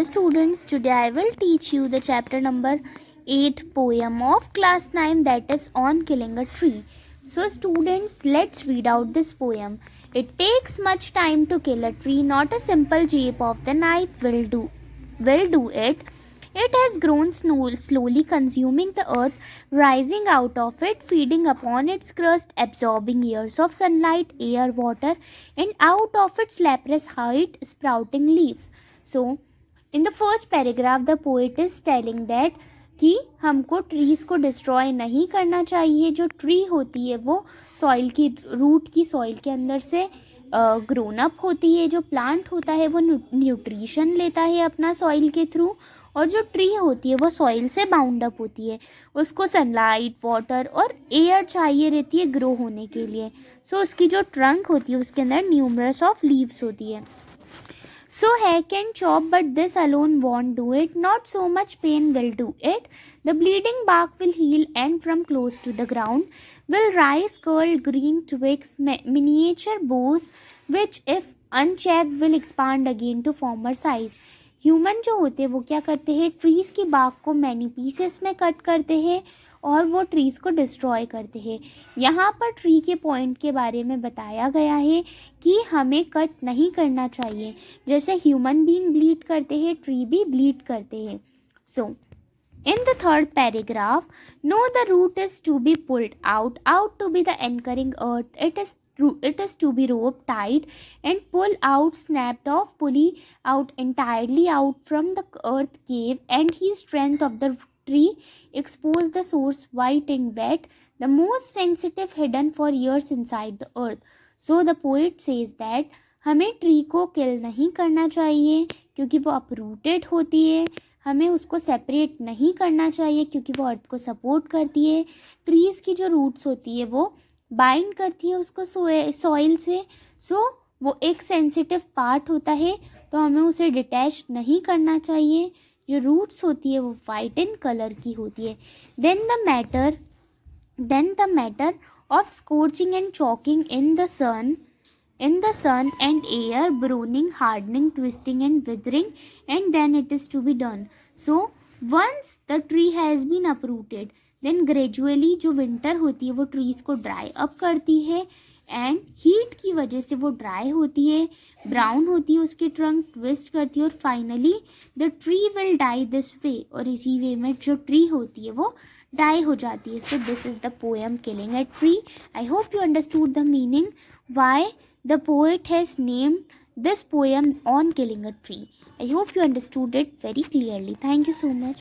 Students, today I will teach you the chapter number 8 poem of class 9, that is on killing a tree. So students, let's read out this poem. It takes much time to kill a tree, not a simple jape of the knife will do it. It has grown slowly, consuming the earth, rising out of it, feeding upon its crust, absorbing years of sunlight, air, water, and out of its leprous height, sprouting leaves. So, in the first paragraph, the poet is telling that कि हमको trees को destroy नहीं करना चाहिए. जो tree होती है वो सॉइल की रूट की सॉइल के अंदर से ग्रोन अप होती है. जो प्लांट होता है वो न्यूट्रिशन लेता है अपना सॉइल के थ्रू, और जो ट्री होती है वो सॉइल से बाउंड अप होती है. उसको सनलाइट, वाटर और एयर चाहिए रहती है ग्रो होने के लिए. सो उसकी जो ट्रंक होती है उसके अंदर न्यूमरस ऑफ लीव्स होती है. So hack and chop, but this alone won't do it. Not so much pain will do it. The bleeding bark will heal, and from close to the ground will rise curled green twigs, miniature boughs, which if unchecked will expand again to former size. Human जो होते हैं वो क्या करते हैं, trees की बाग को many pieces में कट करते हैं और वो ट्रीज़ को डिस्ट्रॉय करते हैं. यहाँ पर ट्री के पॉइंट के बारे में बताया गया है कि हमें कट नहीं करना चाहिए. जैसे ह्यूमन बीइंग ब्लीड करते हैं, ट्री भी ब्लीड करते हैं. सो in the third paragraph, no, the root is to be pulled out to be the anchoring earth. It is to be roped tight and pull out, snapped off, pulley out entirely out from the earth cave, and his strength of the tree expose the source white and wet, the most sensitive hidden for years inside the earth. So the poet says that हमें tree को किल नहीं करना चाहिए क्योंकि वो uprooted होती है. हमें उसको सेपरेट नहीं करना चाहिए क्योंकि वो अर्थ को सपोर्ट करती है. ट्रीज़ की जो रूट्स होती है वो बाइंड करती है उसको सॉइल से. सो वो एक सेंसिटिव पार्ट होता है, तो हमें उसे डिटैच नहीं करना चाहिए. जो रूट्स होती है वो वाइट इन कलर की होती है. Then the matter of scorching and choking in the sun and air, burning, hardening, twisting and withering, and then it is to be done. So once the tree has been uprooted, then gradually जो winter होती है वो trees को dry up करती है, and heat की वजह से वो ड्राई होती है, ब्राउन होती है उसकी ट्रंक, ट्विस्ट करती है, और finally the tree will die this way. और इसी वे में जो ट्री होती है वो डाई हो जाती है. So this is the poem killing a tree. I hope you understood the meaning why the poet has named this poem on killing a tree. I hope you understood it very clearly. Thank you so much.